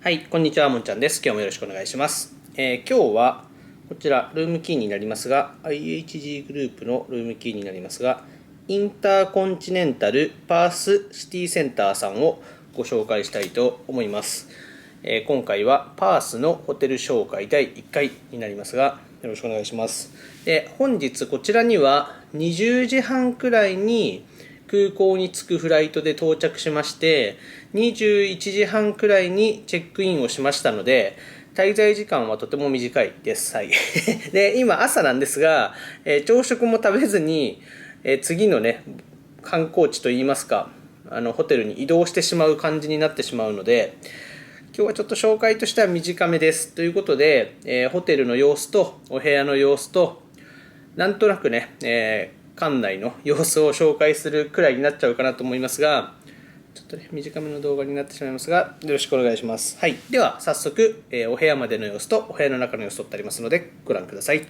はい、こんにちは、もんちゃんです。今日もよろしくお願いします。今日はこちらルームキーになりますが、IHG グループのルームキーになりますが、インターコンチネンタルパースシティセンターさんをご紹介したいと思います。今回はパースのホテル紹介第1回になりますが、よろしくお願いします。で、本日こちらには20時半くらいに空港に着くフライトで到着しまして、21時半くらいにチェックインをしましたので、滞在時間はとても短いです。はい。で、今朝なんですが、朝食も食べずに、次のね、観光地といいますか、ホテルに移動してしまう感じになってしまうので、今日はちょっと紹介としては短めです。ということで、ホテルの様子とお部屋の様子と、なんとなくね、館内の様子を紹介するくらいになっちゃうかなと思いますが、ちょっとね、短めの動画になってしまいますが、よろしくお願いします。はい。では、早速、お部屋までの様子とお部屋の中の様子撮ってありますので、ご覧ください。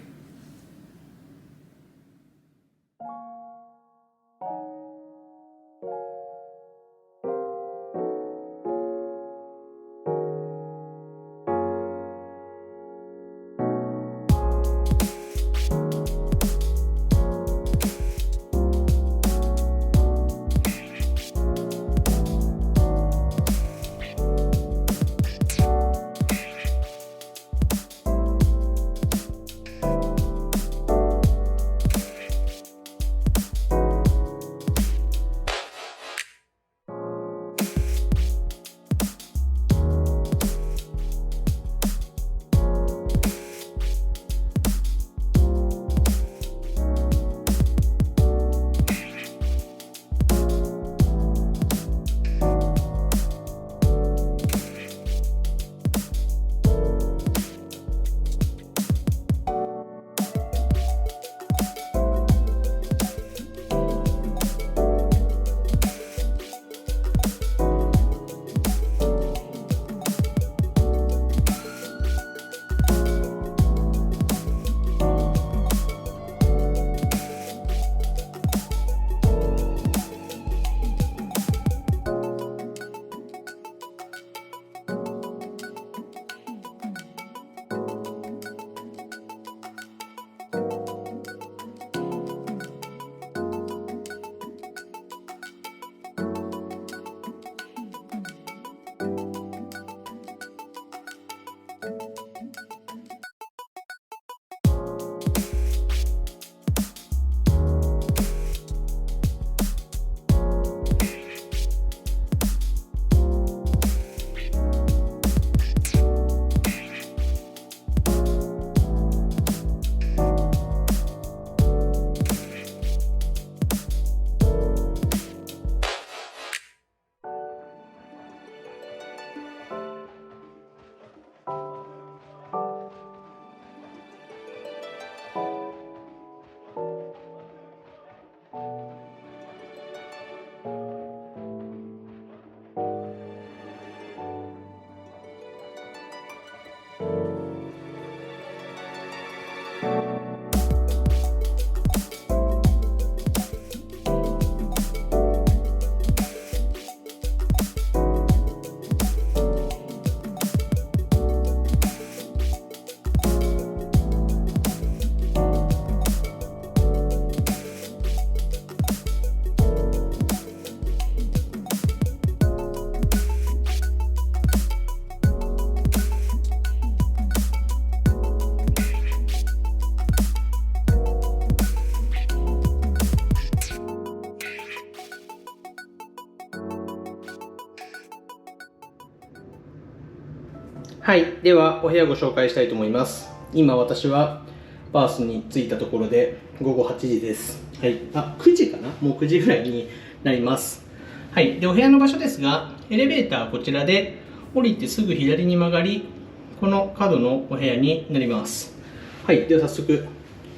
はい。では、お部屋ご紹介したいと思います。今、私はパースに着いたところで、午後8時です。はい。9時かな？もう9時ぐらいになります。はい。で、お部屋の場所ですが、エレベーターはこちらで、降りてすぐ左に曲がり、この角のお部屋になります。はい。では、早速、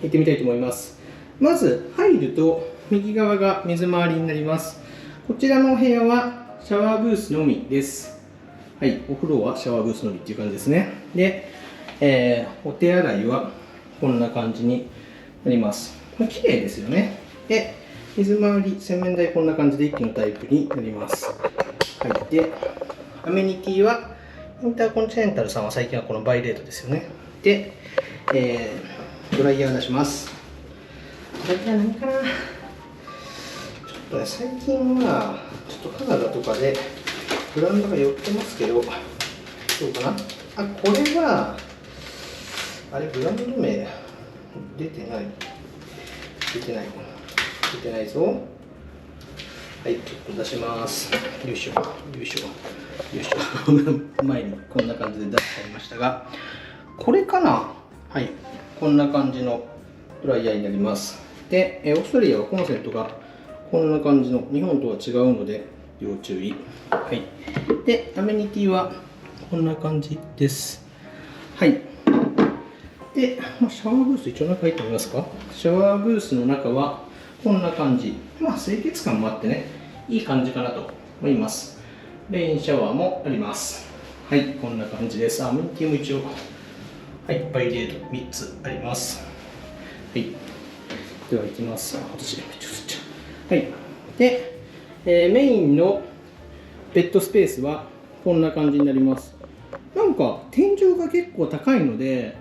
行ってみたいと思います。まず、入ると、右側が水回りになります。こちらのお部屋は、シャワーブースのみです。はい、お風呂はシャワーブースのみっていう感じですね。で、お手洗いはこんな感じになります。綺麗ですよね。で、水回り、洗面台こんな感じで一気のタイプになります。はい、で、アメニティはインターコンチネンタルさんは最近はこのバイレートですよね。で、ドライヤー出します。ドライヤー何かな、ちょっとね、最近はちょっとカナダとかでブランドが寄ってますけど、どうかな。あ、これはあれ、ブランド名出てないぞ。はい、ちょっと出します。よいしょ。前にこんな感じで出してありましたが、これかな。はい、こんな感じのドライヤーになります。で、オーストラリアはコンセントがこんな感じの、日本とは違うので要注意。はい。で、アメニティはこんな感じです。はい。で、シャワーブース一応中入ってみますか。シャワーブースの中はこんな感じ。清潔感もあってね、いい感じかなと思います。レインシャワーもあります。はい、こんな感じです。アメニティも一応、はい、バイレート3つあります。はい。では行きます。私、めっちゃ映っちゃう。はい。で、メインのベッドスペースはこんな感じになります。なんか天井が結構高いので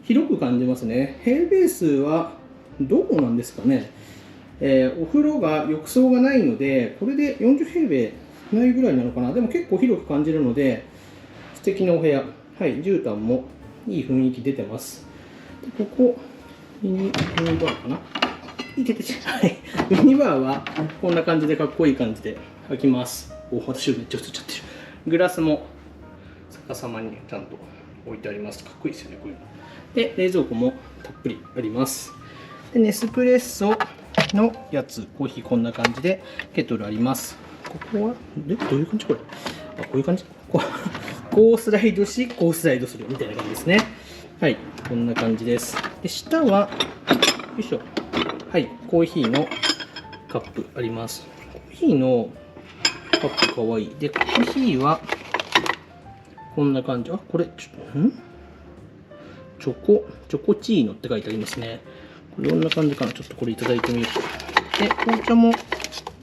広く感じますね。平米数はどうなんですかね。お風呂が浴槽がないので、これで40平米ないぐらいなのかな。でも結構広く感じるので素敵なお部屋。はい、絨毯もいい雰囲気出てます。で、ここミニバーかな。はい、ミニバーはこんな感じでかっこいい感じで開きます。私めっちゃ映っちゃってる。グラスも逆さまにちゃんと置いてあります。かっこいいですよね、こういうの。で、冷蔵庫もたっぷりあります。で、ネスプレッソのやつ、コーヒーこんな感じで、ケトルあります。ここは、どういう感じこれ。あ、こういう感じ。こうスライドし、こうスライドするみたいな感じですね。はい、こんな感じです。で、下は、よいしょ。はい、コーヒーのカップあります。コーヒーのカップかわいい。で、コーヒーは、こんな感じ。あ、これ、チョコチーノって書いてありますね。これどんな感じかな。ちょっとこれいただいてみよう。で、紅茶も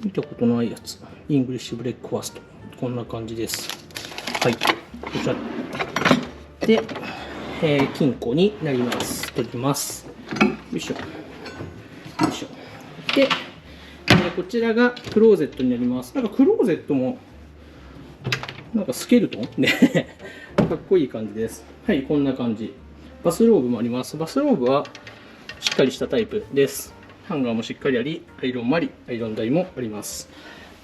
見たことないやつ。イングリッシュブレックファースト。こんな感じです。はい。こちら。で、金庫になります。取ります。よいしょ。で、こちらがクローゼットになります。なんかクローゼットも、なんかスケルトンでかっこいい感じです。はい、こんな感じ。バスローブもあります。バスローブはしっかりしたタイプです。ハンガーもしっかりあり、アイロンもあり、アイロン台もあります。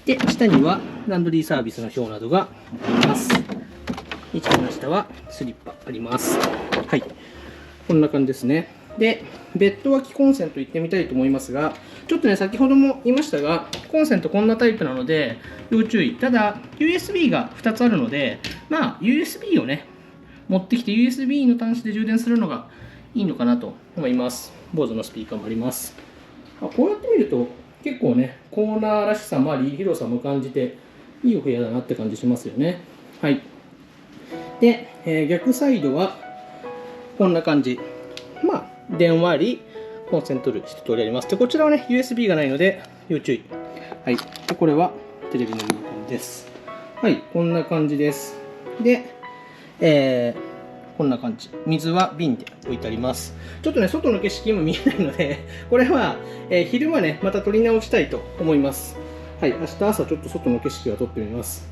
で、下にはランドリーサービスの表などがあります。一番下はスリッパあります。はい、こんな感じですね。で、ベッド脇コンセント行ってみたいと思いますが、ちょっとね、先ほども言いましたが、コンセントこんなタイプなので要注意。ただ、USB が2つあるので、USB をね、持ってきて USB の端子で充電するのがいいのかなと思います。BOSE のスピーカーもあります。こうやって見ると、結構ね、コーナーらしさもあり、広さも感じて、いいお部屋だなって感じしますよね。はい。で、逆サイドは、こんな感じ。電話あり、コンセント類一通りあります。で、こちらはね、USB がないので、要注意。はい。で、これはテレビのリモコンです。はい、こんな感じです。で、こんな感じ。水は瓶で置いてあります。ちょっとね、外の景色今見えないので、これは、昼間ね、また撮り直したいと思います。はい、明日朝ちょっと外の景色は撮ってみます。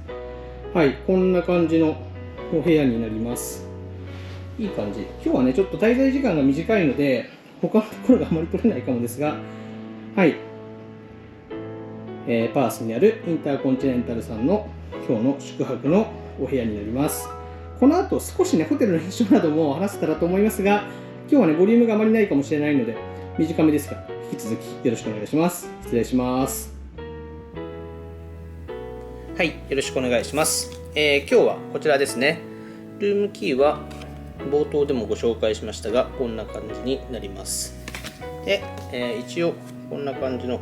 はい、こんな感じのお部屋になります。いい感じ。今日はね、ちょっと滞在時間が短いので、他のところがあまり撮れないかもですが、はい。パースにあるインターコンチネンタルさんの今日の宿泊のお部屋になります。この後少しね、ホテルの印象なども話せたらと思いますが、今日はね、ボリュームがあまりないかもしれないので、短めですが、引き続きよろしくお願いします。失礼します。はい、よろしくお願いします。今日はこちらですね。ルームキーは冒頭でもご紹介しましたが、こんな感じになります。で、一応こんな感じの、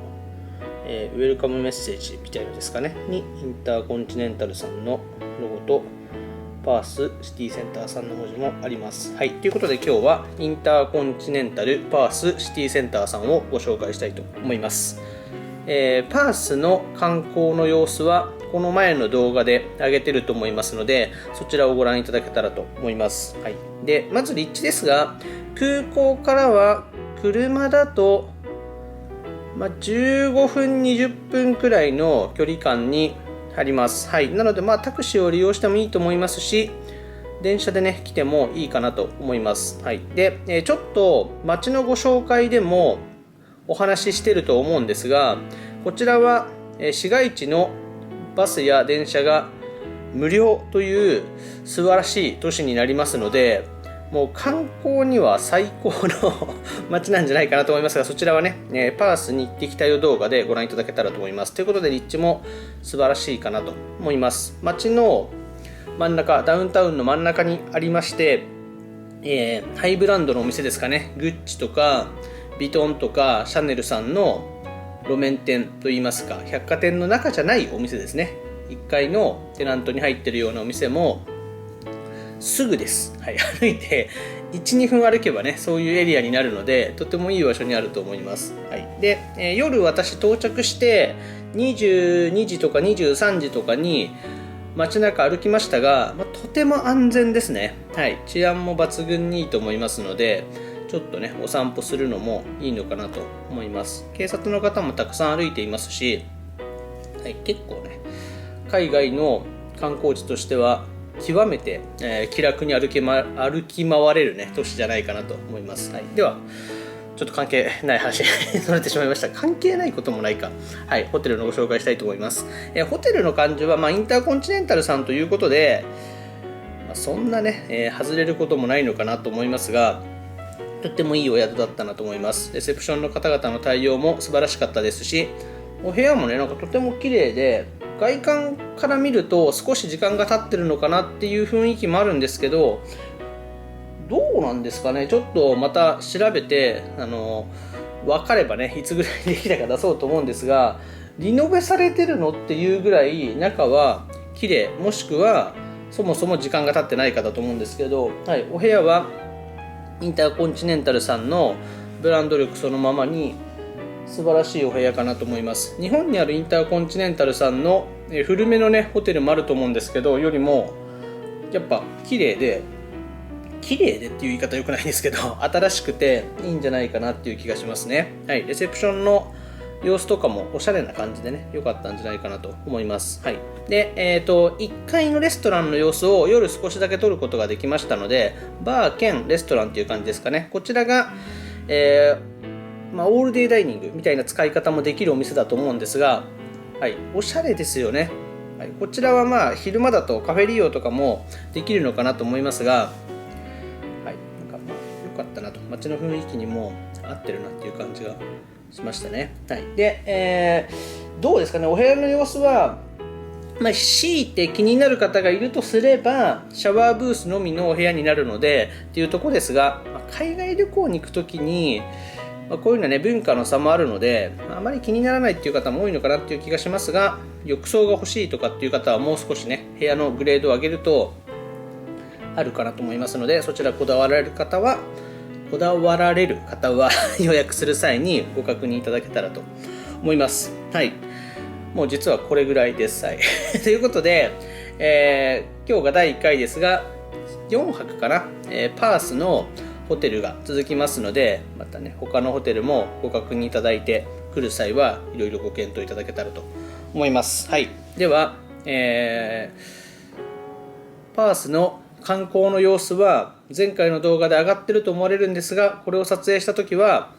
ウェルカムメッセージみたいなのですかねにインターコンチネンタルさんのロゴとパースシティセンターさんの文字もあります。はい、ということで今日はインターコンチネンタルパースシティセンターさんをご紹介したいと思います。パースの観光の様子はこの前の動画で上げてると思いますので、そちらをご覧いただけたらと思います。はい、でまず立地ですが、空港からは車だと、15分20分くらいの距離感にあります。はい、なのでタクシーを利用してもいいと思いますし、電車でね来てもいいかなと思います。はい、で、ちょっと街のご紹介でもお話ししてると思うんですが、こちらは市街地のバスや電車が無料という素晴らしい都市になりますので、もう観光には最高の街なんじゃないかなと思いますが、そちらはね、パースに行ってきたよ動画でご覧いただけたらと思います。ということで立地も素晴らしいかなと思います。街の真ん中、ダウンタウンの真ん中にありまして、ハイブランドのお店ですかね、グッチとかヴィトンとかシャネルさんの路面店といいますか、百貨店の中じゃないお店ですね。1階のテナントに入ってるようなお店もすぐです。はい、歩いて 1,2 分歩けばね、そういうエリアになるので、とてもいい場所にあると思います。はい、で、夜私到着して22時とか23時とかに街中歩きましたが、とても安全ですね。はい、治安も抜群にいいと思いますので、ちょっとねお散歩するのもいいのかなと思います。警察の方もたくさん歩いていますし、はい、結構ね海外の観光地としては極めて、気楽に歩き回れるね都市じゃないかなと思います。はい、ではちょっと関係ない話にそれてしまいました。関係ないこともないか。はい、ホテルのご紹介したいと思います。ホテルの感じは、インターコンチネンタルさんということで、そんなね、外れることもないのかなと思いますが、とってもいいお宿だったなと思います。レセプションの方々の対応も素晴らしかったですし、お部屋もねなんかとても綺麗で、外観から見ると少し時間が経ってるのかなっていう雰囲気もあるんですけど、どうなんですかね、ちょっとまた調べて分かればねいつぐらいできたか出そうと思うんですが、リノベされてるのっていうぐらい中は綺麗、もしくはそもそも時間が経ってないかだと思うんですけど、はい、お部屋はインターコンチネンタルさんのブランド力そのままに素晴らしいお部屋かなと思います。日本にあるインターコンチネンタルさんの古めのねホテルもあると思うんですけど、よりもやっぱ綺麗でっていう言い方良くないんですけど、新しくていいんじゃないかなっていう気がしますね。はい、レセプションの様子とかもおしゃれな感じでね良かったんじゃないかなと思います。はい、で、1階のレストランの様子を夜少しだけ撮ることができましたので、バー兼レストランっていう感じですかね。こちらが、オールデイダイニングみたいな使い方もできるお店だと思うんですが、はい、おしゃれですよね。はい、こちらは昼間だとカフェ利用とかもできるのかなと思いますが、はい、なんか良かったなと、街の雰囲気にも合ってるなっていう感じがしましたね。はい、で、どうですかね、お部屋の様子は、強いて気になる方がいるとすればシャワーブースのみのお部屋になるのでっていうところですが、海外旅行に行くときに、こういうのはね文化の差もあるのであまり気にならないっていう方も多いのかなっていう気がしますが、浴槽が欲しいとかっていう方はもう少しね部屋のグレードを上げるとあるかなと思いますので、そちらこだわられる方は予約する際にご確認いただけたらと思います。はい、もう実はこれぐらいです。はい、ということで、今日が第1回ですが4泊かな、パースのホテルが続きますので、またね他のホテルもご確認いただいて来る際はいろいろご検討いただけたらと思います。はい、では、パースの観光の様子は前回の動画で上がってると思われるんですが、これを撮影した時は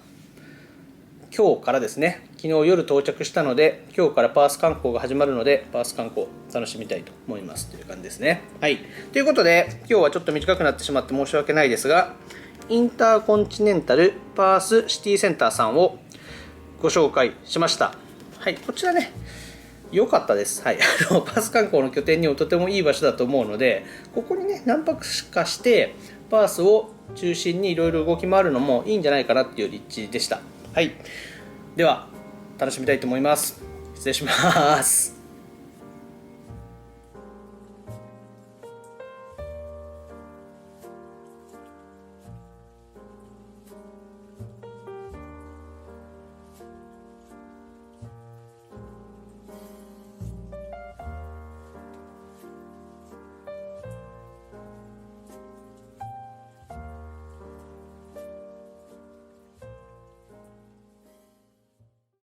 今日からですね、昨日夜到着したので今日からパース観光が始まるので、パース観光楽しみたいと思いますという感じですね。はい、ということで今日はちょっと短くなってしまって申し訳ないですが、インターコンチネンタルパースシティセンターさんをご紹介しました。はい、こちらね良かったです。はい、パース観光の拠点にもとてもいい場所だと思うので、ここにね何泊かしてパースを中心にいろいろ動き回るのもいいんじゃないかなっていう立地でした。はい、では楽しみたいと思います。失礼します。